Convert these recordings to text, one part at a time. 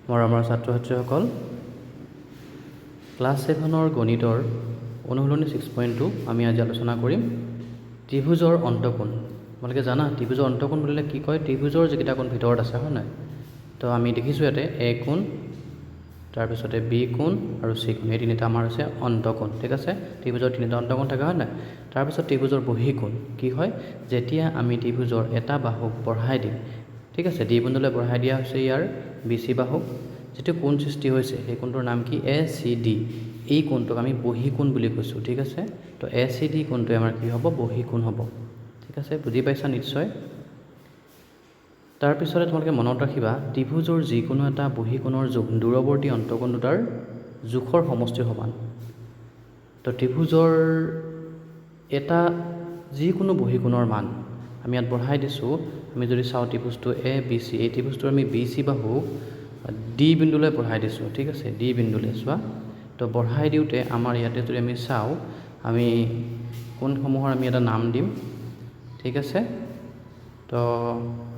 মৰমৰ ছাত্ৰ ছাত্ৰীসকল, ক্লাছ 7ৰ গণিতৰ অনুশীলনী 6.2 আমি আজি আলোচনা কৰিম ত্ৰিভুজৰ অন্তকোণ। তোমালোকে জানা ত্ৰিভুজৰ অন্তকোণ বুলিলে কি কয়? ত্ৰিভুজৰ যিকেইটা কোণ ভিতৰত আছে, হয় নাই? তো আমি দেখিছোঁ ইয়াতে এ কোণ, তাৰপিছতে বি কোণ আৰু চি কোণ, এই তিনিটা আমাৰ হৈছে অন্তকোণ। ঠিক আছে, ত্ৰিভুজৰ তিনিটা অন্তকোণ থাকে, হয় নাই? তাৰপিছত ত্ৰিভুজৰ বহিকোণ কি হয়? যেতিয়া আমি ত্ৰিভুজৰ এটা বাহুক বঢ়াই দিম, ঠিক আছে, ডি বিন্দুলৈ বঢ়াই দিয়া হৈছে ইয়াৰ বি চি বাহুক, যিটো কোণ সৃষ্টি হৈছে সেই কোণটোৰ নাম কি? এ চি ডি। এই কোণটোক আমি বহিকোণ বুলি কৈছোঁ। ঠিক আছে, তো এ চি ডি কোণটোৱে আমাৰ কি হ'ব? বহিকোণ হ'ব। ঠিক আছে, বুজি পাইছা নিশ্চয়। তাৰপিছতে তোমালোকে মনত ৰাখিবা, ত্ৰিভুজৰ যিকোনো এটা বহিকোণৰ জোখ দূৰৱৰ্তী অন্তকোণ দুটাৰ জোখৰ সমষ্টিৰ সমান। তো ত্ৰিভুজৰ এটা যিকোনো বহিকোণৰ মান আমি ইয়াত বঢ়াই দিছোঁ। আমি যদি চাওঁ ত্ৰিভুজটো এ বি চি, এই ত্ৰিভুজটোৰ আমি বি চি বাহুক ডি বিন্দুলৈ বঢ়াই দিছোঁ। ঠিক আছে, ডি বিন্দুলৈ চোৱা। তো বঢ়াই দিওঁতে আমাৰ ইয়াতে যদি আমি চাওঁ, আমি কোণসমূহৰ আমি এটা নাম দিম। ঠিক আছে, তো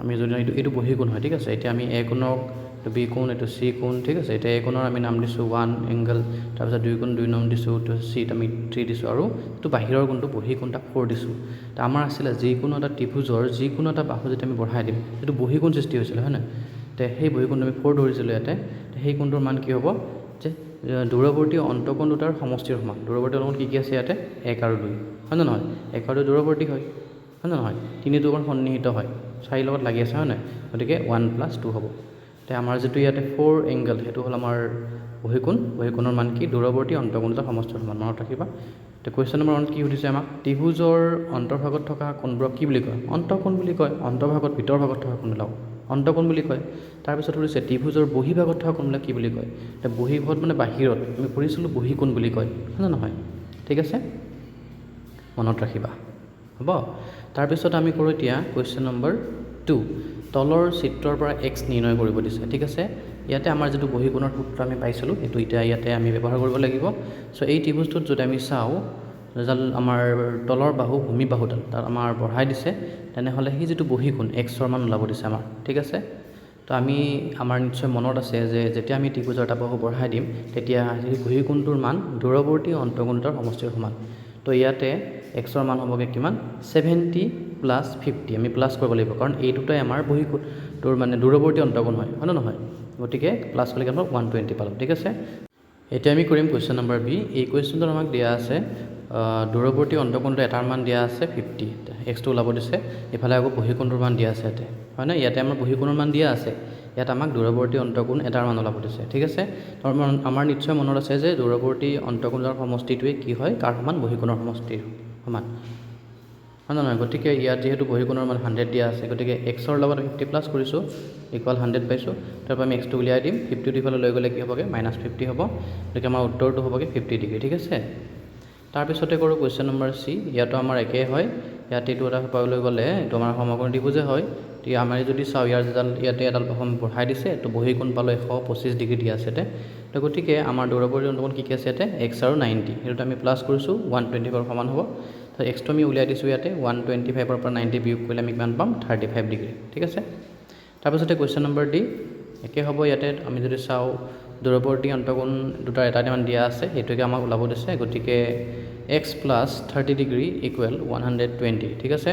আমি যদি এইটো বহিকোণ হয়, ঠিক আছে, এতিয়া আমি এ কোণক, এইটো বি কোণ, এইটো চি কোণ, ঠিক আছে। এতিয়া এ কোণৰ আমি নাম দিছোঁ 1 এংগল, তাৰপিছত দুই কোণ 2 নাম দিছোঁ, তো চিত আমি 3 দিছোঁ, আৰু এইটো বাহিৰৰ কোণটো বহিকোণ তাক 4 দিছোঁ। তো আমাৰ আছিলে যিকোনো এটা ত্ৰিভুজৰ যিকোনো এটা বাহু যেতিয়া আমি বঢ়াই দিম, সেইটো বহিকোণ সৃষ্টি হৈছিলে, হয় নাই? তো সেই বহিকোণটো আমি 4 ধৰিছিলোঁ ইয়াতে। সেই কোণটোৰ মান কি হ'ব? যে দূৰৱৰ্তী অন্তকোণ দুটাৰ সমষ্টিৰ সমান। দূৰৱৰ্তী অন্তকোণ কি কি আছে ইয়াতে? 1 আৰু 2, হয় নে নহয়? 1 আৰু 2 দূৰৱৰ্তী হয়, হয় নে নহয়? 3টো অকণ সন্নিহিত হয়, 4 লগত লাগি আছে, হয় নাই? গতিকে 1 + 2 হ'ব। এতিয়া আমাৰ যিটো ইয়াতে 4 এংগল, সেইটো হ'ল আমাৰ বহিকোণ। বহিকোণৰ মান কি? দূৰৱৰ্তী অন্তকোণ দুটাৰ সমষ্টিৰ সমান। মনত ৰাখিবা। তো কুৱেশ্যন নম্বৰ 1 কি সুধিছে আমাক? ত্ৰিভুজৰ অন্তৰ্ভাগত থকা কোণবোৰক কি বুলি কয়? অন্তকোণ বুলি কয়। অন্তৰ্ভাগত ভিতৰ ভাগত থকা কোণবিলাক অন্তকোণ বুলি কয়। তাৰপিছত সুধিছে ত্ৰিভুজৰ বহিভাগত থকা কোণবিলাক কি বুলি কয়? এতিয়া বহিভাগত মানে বাহিৰত, আমি পঢ়িছিলোঁ বহিকোণ বুলি কয়, হয় নে নহয়? ঠিক আছে, মনত ৰাখিবা, হ'ব। তাৰপিছত আমি কৰোঁ এতিয়া কুৱেশ্যন নম্বৰ 2। তলৰ চিত্ৰৰ পৰা x নিৰ্ণয় কৰিব দিছে। ঠিক আছে, ইয়াতে আমাৰ যিটো বহিকোণৰ সূত্ৰ আমি পাইছিলোঁ, সেইটো এতিয়া ইয়াতে আমি ব্যৱহাৰ কৰিব লাগিব। চ' এই ত্ৰিভুজটোত যদি আমি চাওঁ, যিডাল আমাৰ তলৰ বাহু ভূমি বাহুডাল তাত আমাৰ বঢ়াই দিছে, তেনেহ'লে সেই যিটো বহিকোণ xৰ মান ওলাব দিছে আমাৰ। ঠিক আছে, তো আমাৰ নিশ্চয় মনত আছে যে যেতিয়া আমি ত্ৰিভুজৰ এটা বাহু বঢ়াই দিম, তেতিয়া সেই বহিকোণটোৰ মান দূৰৱৰ্তী অন্তকোণ দুটাৰ সমষ্টিৰ সমান। তো ইয়াতে xৰ মান হ'বগৈ কিমান? 70 + 50। আমি প্লাছ কৰিব লাগিব, কাৰণ এই দুটাই আমাৰ বহিকোণটোৰ মানে দূৰৱৰ্তী অন্তকোণ হয়, হয় নে নহয়? গতিকে প্লাছ কৰিলে কি হ'ব? 120 পালোঁ। ঠিক আছে, এতিয়া আমি কৰিম কুৱেশ্যন নম্বৰ বি। এই কুৱেশ্যনটোত আমাক দিয়া আছে দূৰৱৰ্তী অন্তকোণটো এটাৰ মান দিয়া আছে 50, এক্সটো ওলাব দিছে। ইফালে আকৌ বহিকোণটোৰ মান দিয়া আছে ইয়াতে, হয় নে? ইয়াতে আমাৰ বহিকোণৰ মান দিয়া আছে, ইয়াত আমাক দূৰৱৰ্তী অন্তকোণ এটাৰ মান ওলাব দিছে। ঠিক আছে, আমাৰ নিশ্চয় মনত আছে যে দূৰৱৰ্তী অন্তকোণৰ সমষ্টিটোৱে কি হয়? কাৰ সমান? বহিকোণৰ সমষ্টিৰ সমান, হয় নে নহয়? গতিকে ইয়াত যিহেতু বহিকোণৰ মান 100 দিয়া আছে, গতিকে xৰ লগত 50 প্লাছ কৰিছোঁ, ইকুৱেল 100 পাইছোঁ। তাৰপৰা আমি xটো উলিয়াই দিম, 50টো ইফালে লৈ গ'লে কি হ'বগৈ? -50 হ'ব। গতিকে আমাৰ উত্তৰটো হ'বগৈ 50 ডিগ্ৰী। ঠিক আছে, তাৰপিছতে কৰোঁ কুৱেশ্যন নম্বৰ চি। ইয়াতো আমাৰ একেই হয়, ইয়াত এইটো এটা লৈ গ'লে এইটো আমাৰ সমকোণী ত্ৰিভুজে হয়। এতিয়া আমি যদি চাওঁ, ইয়াতে এডাল বাহু বঢ়াই দিছে, তো বহিকোণ পালোঁ 125 ডিগ্ৰী দিয়া আছে ইয়াতে। তো গতিকে আমাৰ দূৰৱৰ্তী অন্তকোণ কি কি আছে ইয়াতে? x আৰু 90, সেইটোত আমি প্লাছ কৰিছোঁ, 125 সমান হ'ব। তো এক্সটো আমি উলিয়াই দিছোঁ ইয়াতে, 125ৰ পৰা 90 বিয়োগ কৰিলে আমি কিমান পাম? 35 ডিগ্ৰী। ঠিক আছে, তাৰপিছতে কুৱেশ্যন নম্বৰ ডি একে হ'ব। ইয়াতে আমি যদি চাওঁ, দূৰৱৰ্তী অন্তকোণ দুটাৰ এটা মান দিয়া আছে, সেইটোকে আমাক ওলাব দিছে। গতিকে x + 30 ডিগ্ৰী ইকুৱেল 120। ঠিক আছে,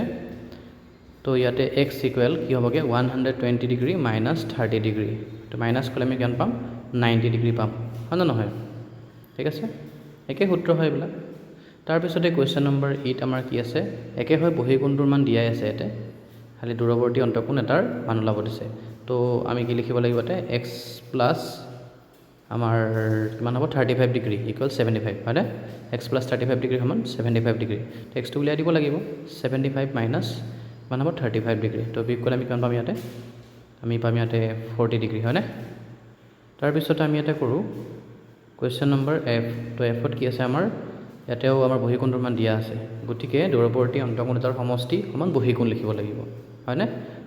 তো ইয়াতে x ইকুৱেল কি হ'বগৈ? 120 ডিগ্ৰী - 30 ডিগ্ৰী। তো মাইনাছ কৰিলে আমি কিমান পাম? 90 ডিগ্ৰী পাম, হয় নে নহয়? ঠিক আছে, একে সূত্ৰ হয় এইবিলাক। তাৰপিছতে কুৱেশ্যন নম্বৰ 8 আমাৰ কি আছে? একে হয়, বহিকোণটোৰ মান দিয়াই আছে ইয়াতে, খালি দূৰৱৰ্তী অন্তকোণ এটাৰ মান ওলাব দিছে। তো আমি কি লিখিব লাগিব ইয়াতে? x প্লাছ আমাৰ কিমান হ'ব? 35 ডিগ্ৰী ইকুৱেল 75, হয়নে? x + 35 ডিগ্ৰী সমান 75 ডিগ্ৰী। তো এক্সটো উলিয়াই দিব লাগিব, 75 মাইনাছ কিমান হ'ব? 35 ডিগ্ৰী। তো বিয়োগ কৰিলে আমি কিমান পাম ইয়াতে? আমি পাম ইয়াতে 40 ডিগ্ৰী, হয়নে? তাৰপিছতে আমি ইয়াতে কৰোঁ কুৱেশ্যন নম্বৰ এফ। তো এফত কি আছে আমাৰ? ইয়াতেও আমাৰ বহিকোণটোৰ মান দিয়া আছে, গতিকে দূৰৱৰ্তী অন্তকোণ এটাৰ সমষ্টি সমান বহিকোণ লিখিব লাগিব, হয়নে?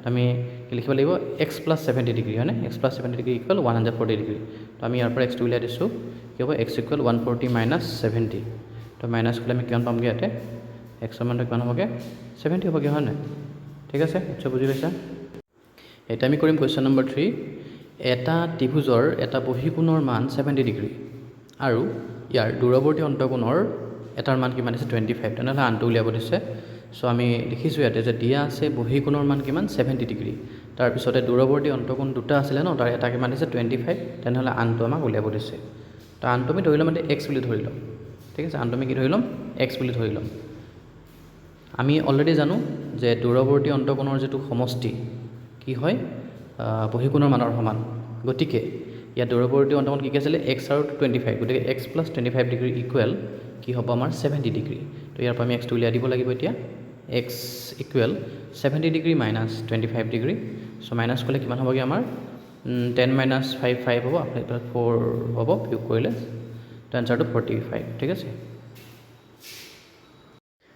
আমি কি লিখিব লাগিব? x + 70 ডিগ্ৰী, হয়নে? x + 70 degree equal 140 degree. তো আমি ইয়াৰ পৰা এক্সটো উলিয়াই দিছোঁ, কি হ'ব? x equal 140 minus 70। তো মাইনাছ কৰিলে আমি কিমান পামগৈ ইয়াতে? এক্সৰ মানটো কিমান হ'বগৈ? 70 হ'বগৈ, হয় নাই? ঠিক আছে, নিশ্চয় বুজি পাইছা। এতিয়া আমি কৰিম কুৱেশ্যন নম্বৰ 3। এটা ত্ৰিভুজৰ এটা বহিকোণৰ মান 70 ডিগ্ৰী আৰু ইয়াৰ দূৰৱৰ্তী অন্তকোণৰ এটাৰ মান কিমান দিছে 25, তেনেহ'লে আনটো উলিয়াব দিছে। চ' আমি লিখিছোঁ ইয়াতে যে দিয়া আছে বহিকোণৰ মান কিমান 70 ডিগ্ৰী, তাৰপিছতে দূৰৱৰ্তী অন্তকোণ দুটা আছিলে ন, তাৰ এটা কিমান দিছে 25, তেনেহ'লে আনটো আমাক উলিয়াব দিছে। তো আনটো আমি ধৰি ল'ম এতিয়া এক্স বুলি ধৰি ল'ম, ঠিক আছে। আনটো আমি কি ধৰি ল'ম, এক্স বুলি ধৰি ল'ম। আমি অলৰেডি জানো যে দূৰৱৰ্তী অন্তকোণৰ যিটো সমষ্টি কি হয় বহিকোণৰ মানৰ সমান, গতিকে ইয়াত দূৰৱৰ্তী অন্তকোণ কি আছিলে এক্স আৰু 25, গতিকে এক্স প্লাছ 25 ডিগ্ৰী ইকুৱেল কি হ'ব আমাৰ 70 ডিগ্ৰী। তো ইয়াৰ পৰা আমি এক্সটো উলিয়াই দিব লাগিব এতিয়া। X equal 70 degree minus 25 degree. So' minus কৰিলে কিমান হ'বগৈ আমাৰ 10 মাইনাছ 5 5 হ'ব, আপোনাৰ 4 হ'ব, বিয়োগ কৰিলে তো এনচাৰটো 45, ঠিক আছে।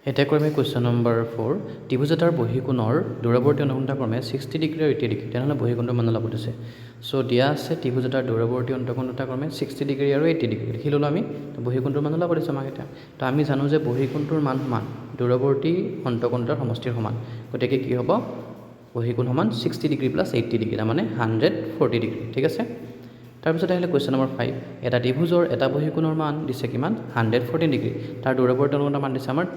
এতিয়া কৰিম আমি কুৱেশ্যন নম্বৰ 4। ত্ৰিভুজ এটাৰ বহিকোণৰ দূৰৱৰ্তী অন্তকোণটা ক্ৰমে 60 ডিগ্ৰী আৰু 80 ডিগ্ৰী, তেনেহ'লে বহিকোণটোৰ মান ওলাব দিছে। চ' দিয়া আছে ত্ৰিভুজ এটাৰ দূৰৱৰ্তী অন্তকোণ দুটা ক্ৰমে 60 ডিগ্ৰী আৰু 80 ডিগ্ৰী, লিখি ল'লোঁ আমি। তো বহিকোণটোৰ মান ওলাব দিছে আমাক এতিয়া। তো আমি জানো যে বহিকোণটোৰ মান সমান দূৰৱৰ্তী অন্তকোণ দুটাৰ সমষ্টিৰ সমান, গতিকে কি হ'ব বহিকোণ সমান 60 ডিগ্ৰী প্লাছ 80 ডিগ্ৰী, তাৰমানে 140 ডিগ্ৰী, ঠিক আছে। তাৰপিছত আহিলে কুৱেশ্যন নম্বৰ 5। এটা ত্ৰিভুজৰ এটা বহিকোণৰ মান দিছে কিমান 114 ডিগ্ৰী, তাৰ দূৰৱৰ্তী অন্তকোণৰ মান দিছে আমাৰ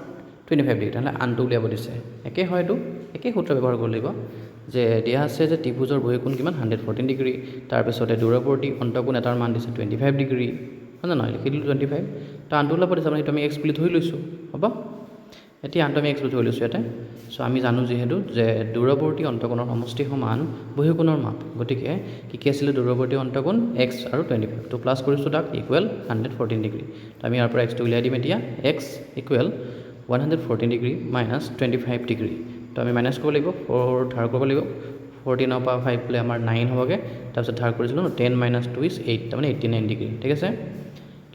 25 ডিগ্ৰী, তেনেহ'লে আনটো উলিয়াব দিছে। একেই হয়তো, একেই সূত্ৰ ব্যৱহাৰ কৰিব লাগিব যে দিয়া আছে যে ত্ৰিভুজৰ বহিকোণ কিমান 114 ডিগ্ৰী, তাৰপিছতে দূৰৱৰ্তী অন্তকোণ এটাৰ মান দিছে 25 ডিগ্ৰী, হয় নে নহয়, লিখি দিলোঁ 25। তো আনটো ওলাব দিছে, মানে সেইটো আমি এক্স বুলি ধৰি লৈছোঁ, হ'ব। এতিয়া আনটো আমি এক্স বুলি ধৰি লৈছোঁ ইয়াতে। চ' আমি জানো যিহেতু যে দূৰৱৰ্তী অন্তকোণৰ সমষ্টি সমান বহিকোণৰ মাপ, গতিকে কি আছিলে দূৰৱৰ্তী অন্তকোণ এক্স আৰু 25, তো প্লাছ কৰিছোঁ তাক ইকুৱেল 114 ডিগ্ৰী। তো আমি ইয়াৰ পৰা এক্সটো উলিয়াই দিম এতিয়া। X equal 114 degree minus 25 degree, তো আমি মাইনাছ কৰিব লাগিব, 4 ধাৰ কৰিব লাগিব, 14ৰ পৰা 5 বোলে আমাৰ 9 হ'বগৈ, তাৰপিছত ধাৰ কৰিছিলোঁ 10 মাইনাছ 2 ইজ 8, তাৰমানে 89 ডিগ্ৰী, ঠিক আছে।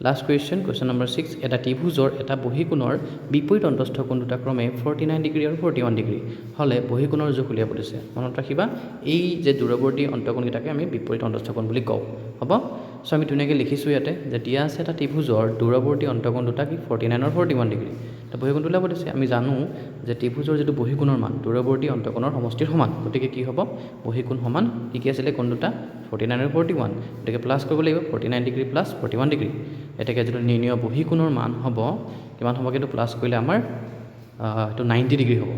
Last question, question number 6। এটা ত্ৰিভুজৰ এটা বহিকোণৰ বিপৰীত অন্তস্থ কোণ দুটা ক্ৰমে 49 ডিগ্ৰী আৰু 41 ডিগ্ৰী হ'লে বহিকোণৰ জোখ উলিয়াব দিছে। মনত ৰাখিবা এই যে দূৰৱৰ্তী অন্তকোণকেইটাকে আমি বিপৰীত অন্তস্থ কোণ বুলি কওঁ, হ'ব। চ' আমি ধুনীয়াকৈ লিখিছোঁ ইয়াতে যে দিয়া আছে এটা ত্ৰিভুজৰ দূৰৱৰ্তী অন্তকোণ দুটা কি 49 আৰু 41 ডিগ্ৰী, তো বহিকোণটো উলিয়াব দিছে। আমি জানো যে ত্ৰিভুজৰ যিটো বহিকোণৰ মান দূৰৱৰ্তী অন্তকোণৰ সমষ্টিৰ সমান, গতিকে কি হ'ব বহিকোণ সমান কি আছিলে কোণ দুটা 49 আৰু 41, গতিকে প্লাছ কৰিব লাগিব 49 ডিগ্ৰী প্লাছ 41 ডিগ্ৰী। এতেকে যিটো নিৰ্ণয় বহিকোণৰ মান হ'ব কিমান হ'ব, কিন্তু প্লাছ কৰিলে আমাৰ এইটো 90 ডিগ্ৰী হ'ব,